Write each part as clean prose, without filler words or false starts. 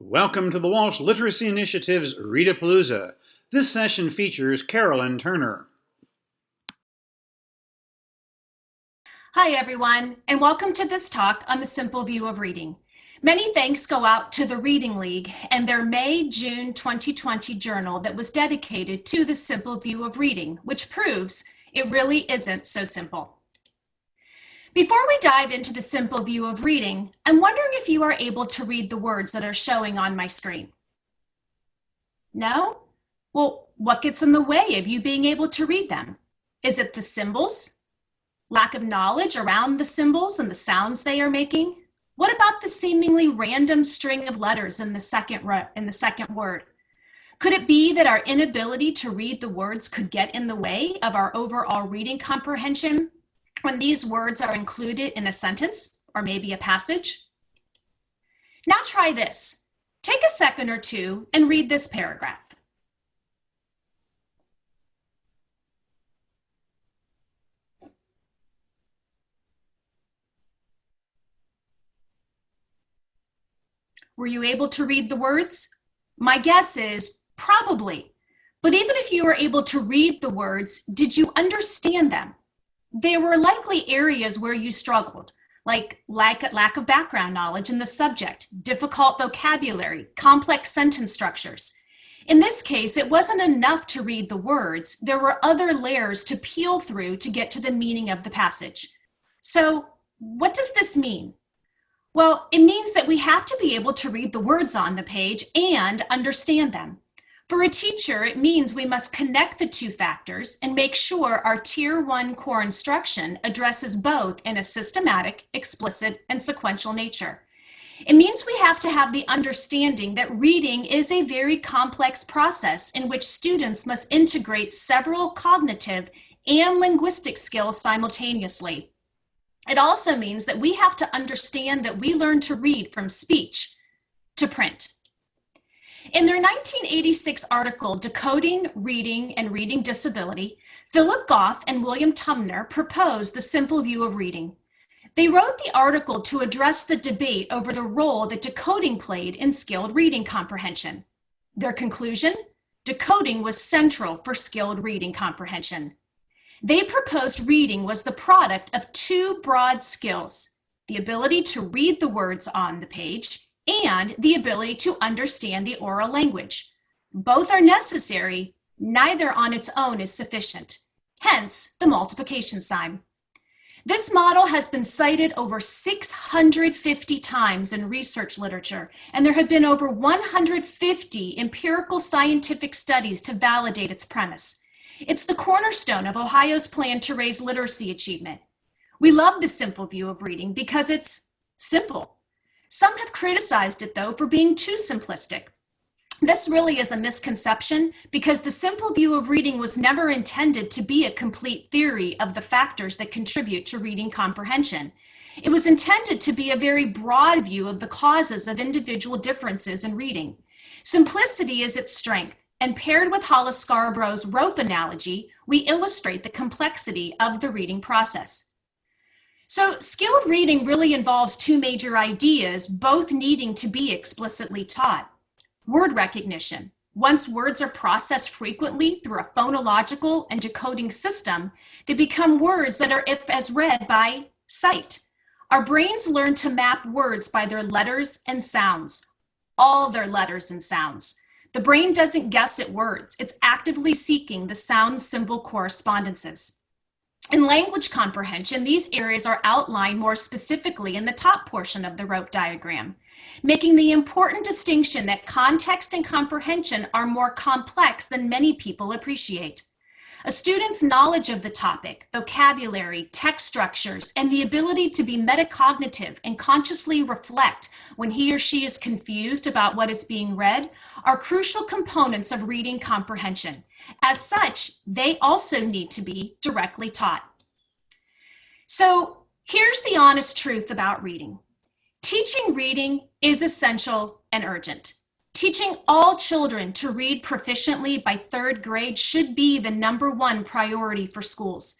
Welcome to the Walsh Literacy Initiative's Readapalooza. This session features CarolynTurner. Hi everyone, and welcome to this talk on the simple view of reading. Many thanks go out to the Reading League and their May-June 2020 journal that was dedicated to the simple view of reading, which proves it really isn't so simple. Before we dive into the simple view of reading, I'm wondering if you are able to read the words that are showing on my screen. No? Well, what gets in the way of you being able to read them? Is it the symbols? Lack of knowledge around the symbols and the sounds they are making? What about the seemingly random string of letters in the second word? Could it be that our inability to read the words could get in the way of our overall reading comprehension when these words are included in a sentence or maybe a passage? Now try this. Take a second or two and read this paragraph. Were you able to read the words? My guess is probably. But even if you were able to read the words, did you understand them? There were likely areas where you struggled, like lack of background knowledge in the subject, difficult vocabulary, complex sentence structures. In this case, it wasn't enough to read the words. There were other layers to peel through to get to the meaning of the passage. So, what does this mean? Well, it means that we have to be able to read the words on the page and understand them. For a teacher, it means we must connect the two factors and make sure our Tier 1 core instruction addresses both in a systematic, explicit, and sequential nature. It means we have to have the understanding that reading is a very complex process in which students must integrate several cognitive and linguistic skills simultaneously. It also means that we have to understand that we learn to read from speech to print. In their 1986 article, Decoding Reading and Reading Disability, Philip Goff and William Tumner proposed the simple view of reading. They wrote the article to address the debate over the role that decoding played in skilled reading comprehension. Their conclusion? Decoding was central for skilled reading comprehension. They proposed reading was the product of two broad skills: the ability to read the words on the page and the ability to understand the oral language. Both are necessary, neither on its own is sufficient. Hence, the multiplication sign. This model has been cited over 650 times in research literature, and there have been over 150 empirical scientific studies to validate its premise. It's the cornerstone of Ohio's plan to raise literacy achievement. We love the simple view of reading because it's simple. Some have criticized it, though, for being too simplistic. This really is a misconception because the simple view of reading was never intended to be a complete theory of the factors that contribute to reading comprehension. It was intended to be a very broad view of the causes of individual differences in reading. Simplicity is its strength, and paired with Hollis Scarborough's rope analogy, we illustrate the complexity of the reading process. So skilled reading really involves two major ideas, both needing to be explicitly taught. Word recognition. Once words are processed frequently through a phonological and decoding system, they become words that are as read by sight. Our brains learn to map words by their letters and sounds, all their letters and sounds. The brain doesn't guess at words. It's actively seeking the sound-symbol correspondences. In language comprehension, these areas are outlined more specifically in the top portion of the rope diagram, making the important distinction that context and comprehension are more complex than many people appreciate. A student's knowledge of the topic, vocabulary, text structures, and the ability to be metacognitive and consciously reflect when he or she is confused about what is being read are crucial components of reading comprehension. As such, they also need to be directly taught. So here's the honest truth about reading. Teaching reading is essential and urgent. Teaching all children to read proficiently by third grade should be the #1 priority for schools.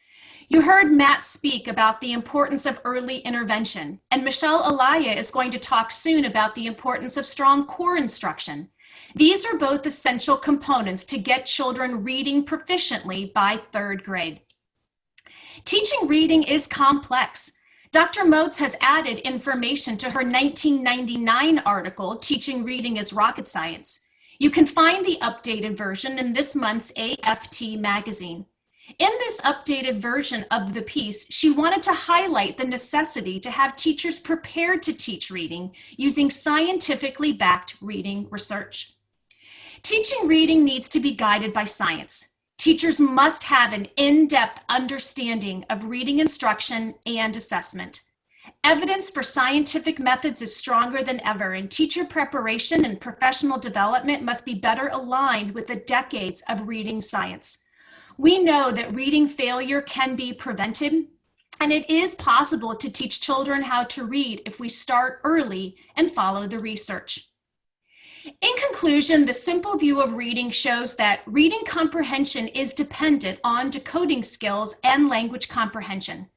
You heard Matt speak about the importance of early intervention, and Michelle Alaya is going to talk soon about the importance of strong core instruction. These are both essential components to get children reading proficiently by 3rd grade. Teaching reading is complex. Dr. Motes has added information to her 1999 article, Teaching Reading is Rocket Science. You can find the updated version in this month's AFT magazine. In this updated version of the piece, she wanted to highlight the necessity to have teachers prepared to teach reading using scientifically backed reading research. Teaching reading needs to be guided by science. Teachers must have an in-depth understanding of reading instruction and assessment. Evidence for scientific methods is stronger than ever, and teacher preparation and professional development must be better aligned with the decades of reading science. We know that reading failure can be prevented, and it is possible to teach children how to read if we start early and follow the research. In conclusion, the simple view of reading shows that reading comprehension is dependent on decoding skills and language comprehension.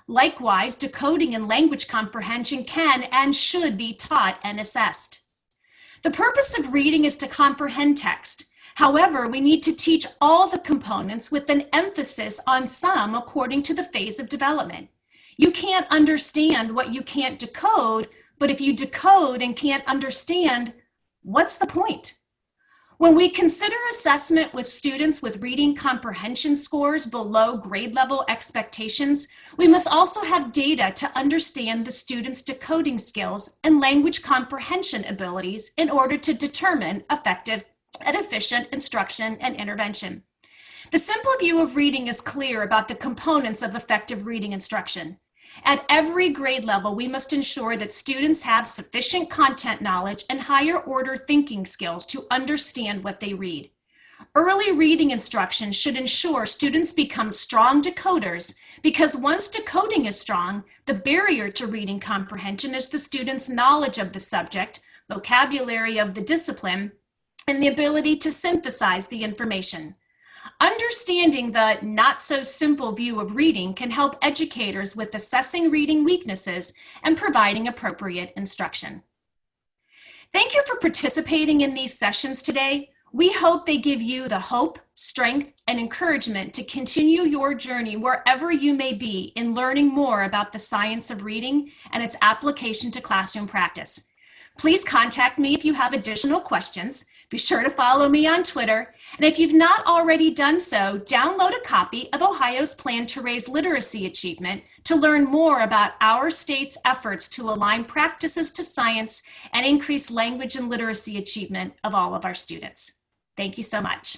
Likewise, decoding and language comprehension can and should be taught and assessed. The purpose of reading is to comprehend text. However, we need to teach all the components with an emphasis on some according to the phase of development. You can't understand what you can't decode, but if you decode and can't understand, what's the point? When we consider assessment with students with reading comprehension scores below grade level expectations, we must also have data to understand the students' decoding skills and language comprehension abilities in order to determine effective and efficient instruction and intervention. The simple view of reading is clear about the components of effective reading instruction. At every grade level, we must ensure that students have sufficient content knowledge and higher order thinking skills to understand what they read. Early reading instruction should ensure students become strong decoders because once decoding is strong, the barrier to reading comprehension is the student's knowledge of the subject, vocabulary of the discipline, and the ability to synthesize the information. Understanding the not-so-simple view of reading can help educators with assessing reading weaknesses and providing appropriate instruction. Thank you for participating in these sessions today. We hope they give you the hope, strength, and encouragement to continue your journey wherever you may be in learning more about the science of reading and its application to classroom practice. Please contact me if you have additional questions. Be sure to follow me on Twitter. And if you've not already done so, download a copy of Ohio's Plan to Raise Literacy Achievement to learn more about our state's efforts to align practices to science and increase language and literacy achievement of all of our students. Thank you so much.